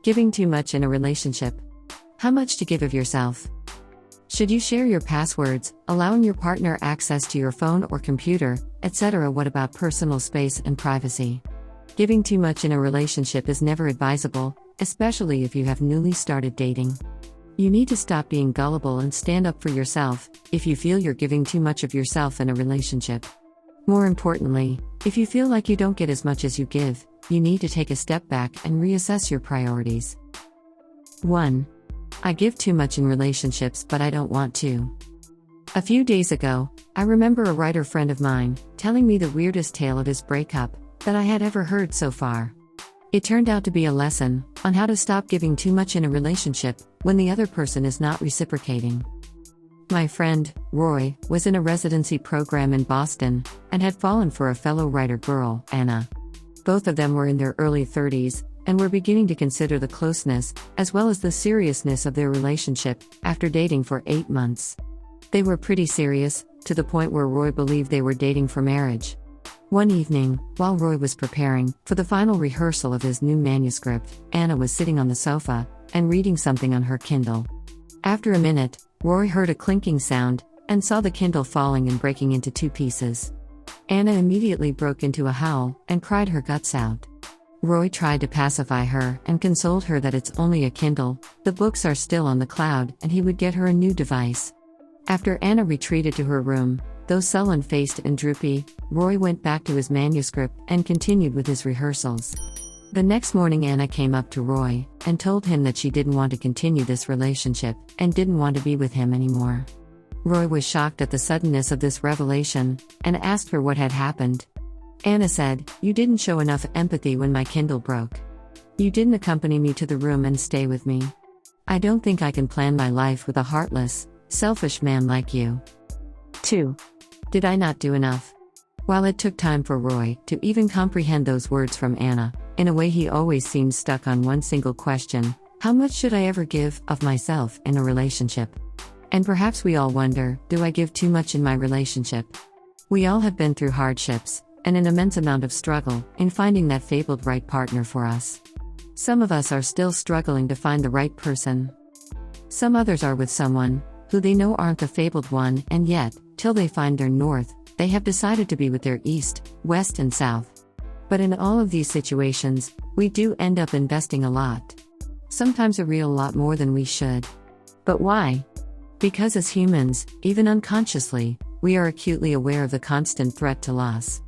Giving too much in a relationship. How much to give of yourself? Should you share your passwords, allowing your partner access to your phone or computer, etc.? What about personal space and privacy? Giving too much in a relationship is never advisable, especially if you have newly started dating. You need to stop being gullible and stand up for yourself if you feel you're giving too much of yourself in a relationship. More importantly, if you feel like you don't get as much as you give, you need to take a step back and reassess your priorities. 1. I give too much in relationships, but I don't want to. A few days ago, I remember a writer friend of mine telling me the weirdest tale of his breakup that I had ever heard so far. It turned out to be a lesson on how to stop giving too much in a relationship when the other person is not reciprocating. My friend, Roy, was in a residency program in Boston and had fallen for a fellow writer girl, Anna. Both of them were in their early 30s and were beginning to consider the closeness as well as the seriousness of their relationship after dating for 8 months. They were pretty serious, to the point where Roy believed they were dating for marriage. One evening, while Roy was preparing for the final rehearsal of his new manuscript, Anna was sitting on the sofa and reading something on her Kindle. After a minute, Roy heard a clinking sound and saw the Kindle falling and breaking into 2 pieces. Anna immediately broke into a howl and cried her guts out. Roy tried to pacify her and consoled her that it's only a Kindle, the books are still on the cloud, and he would get her a new device. After Anna retreated to her room, though sullen-faced and droopy, Roy went back to his manuscript and continued with his rehearsals. The next morning, Anna came up to Roy and told him that she didn't want to continue this relationship and didn't want to be with him anymore. Roy was shocked at the suddenness of this revelation and asked her what had happened. Anna said, "You didn't show enough empathy when my Kindle broke. You didn't accompany me to the room and stay with me. I don't think I can plan my life with a heartless, selfish man like you." 2. Did I not do enough? While it took time for Roy to even comprehend those words from Anna, in a way he always seemed stuck on one single question: how much should I ever give of myself in a relationship? And perhaps we all wonder, do I give too much in my relationship? We all have been through hardships and an immense amount of struggle in finding that fabled right partner for us. Some of us are still struggling to find the right person. Some others are with someone who they know aren't the fabled one, and yet, till they find their north, they have decided to be with their east, west and south. But in all of these situations, we do end up investing a lot. Sometimes a real lot more than we should. But why? Because as humans, even unconsciously, we are acutely aware of the constant threat to loss.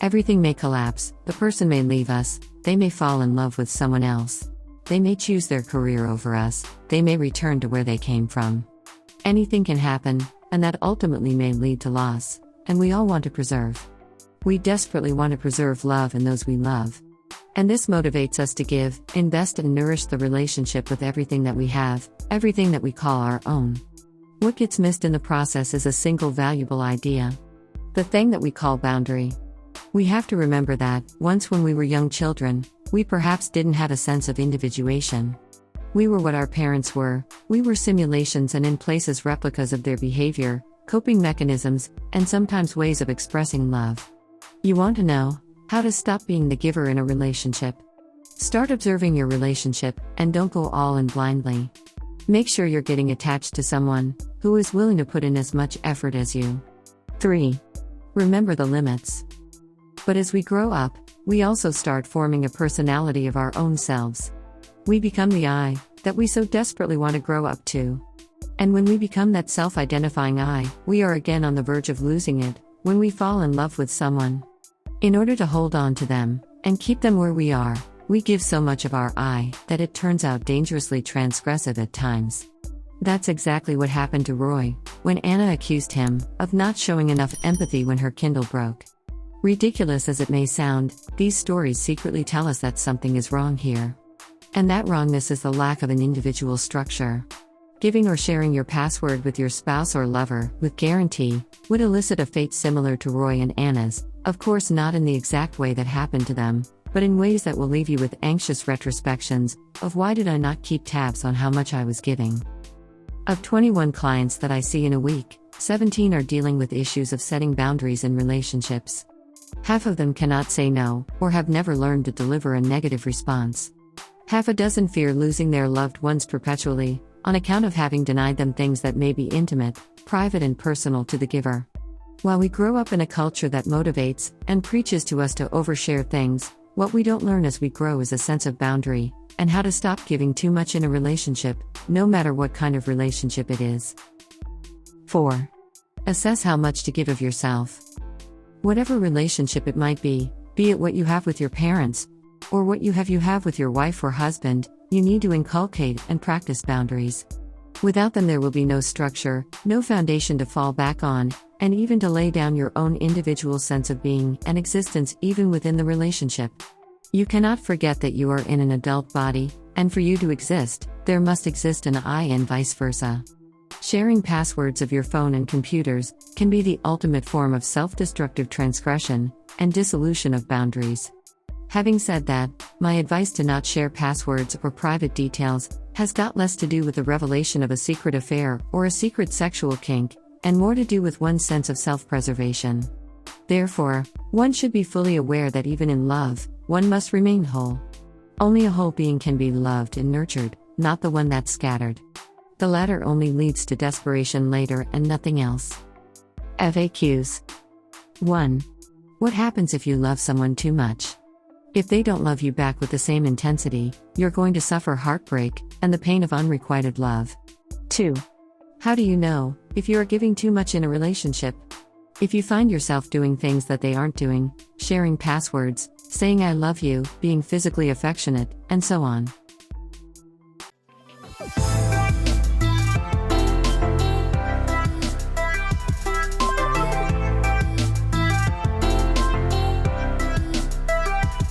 Everything may collapse, the person may leave us, they may fall in love with someone else. They may choose their career over us, they may return to where they came from. Anything can happen, and that ultimately may lead to loss, and we all want to preserve. We desperately want to preserve love and those we love. And this motivates us to give, invest and nourish the relationship with everything that we have, everything that we call our own. What gets missed in the process is a single valuable idea. The thing that we call boundary. We have to remember that, once when we were young children, we perhaps didn't have a sense of individuation. We were what our parents were, we were simulations and in places replicas of their behavior, coping mechanisms, and sometimes ways of expressing love. You want to know how to stop being the giver in a relationship? Start observing your relationship, and don't go all in blindly. Make sure you're getting attached to someone who is willing to put in as much effort as you. 3. Remember the limits. But as we grow up, we also start forming a personality of our own selves. We become the I that we so desperately want to grow up to. And when we become that self-identifying I, we are again on the verge of losing it when we fall in love with someone. In order to hold on to them and keep them where we are, we give so much of our I that it turns out dangerously transgressive at times. That's exactly what happened to Roy when Anna accused him of not showing enough empathy when her Kindle broke. Ridiculous as it may sound, these stories secretly tell us that something is wrong here. And that wrongness is the lack of an individual structure. Giving or sharing your password with your spouse or lover, with guarantee, would elicit a fate similar to Roy and Anna's, of course not in the exact way that happened to them, but in ways that will leave you with anxious retrospections of why did I not keep tabs on how much I was giving. Of 21 clients that I see in a week, 17 are dealing with issues of setting boundaries in relationships. Half of them cannot say no, or have never learned to deliver a negative response. Half a dozen fear losing their loved ones perpetually, on account of having denied them things that may be intimate, private, and personal to the giver. While we grow up in a culture that motivates and preaches to us to overshare things, what we don't learn as we grow is a sense of boundary, and how to stop giving too much in a relationship, no matter what kind of relationship it is. 4. Assess how much to give of yourself. Whatever relationship it might be it what you have with your parents, or what you have with your wife or husband, you need to inculcate and practice boundaries. Without them, there will be no structure, no foundation to fall back on, and even to lay down your own individual sense of being and existence even within the relationship. You cannot forget that you are in an adult body, and for you to exist, there must exist an I and vice versa. Sharing passwords of your phone and computers can be the ultimate form of self-destructive transgression and dissolution of boundaries. Having said that, my advice to not share passwords or private details has got less to do with the revelation of a secret affair or a secret sexual kink, and more to do with one's sense of self-preservation. Therefore, one should be fully aware that even in love, one must remain whole. Only a whole being can be loved and nurtured, not the one that's scattered. The latter only leads to desperation later and nothing else. FAQs. 1. What happens if you love someone too much? If they don't love you back with the same intensity, you're going to suffer heartbreak and the pain of unrequited love. 2. How do you know if you are giving too much in a relationship? If you find yourself doing things that they aren't doing, sharing passwords, saying I love you, being physically affectionate, and so on.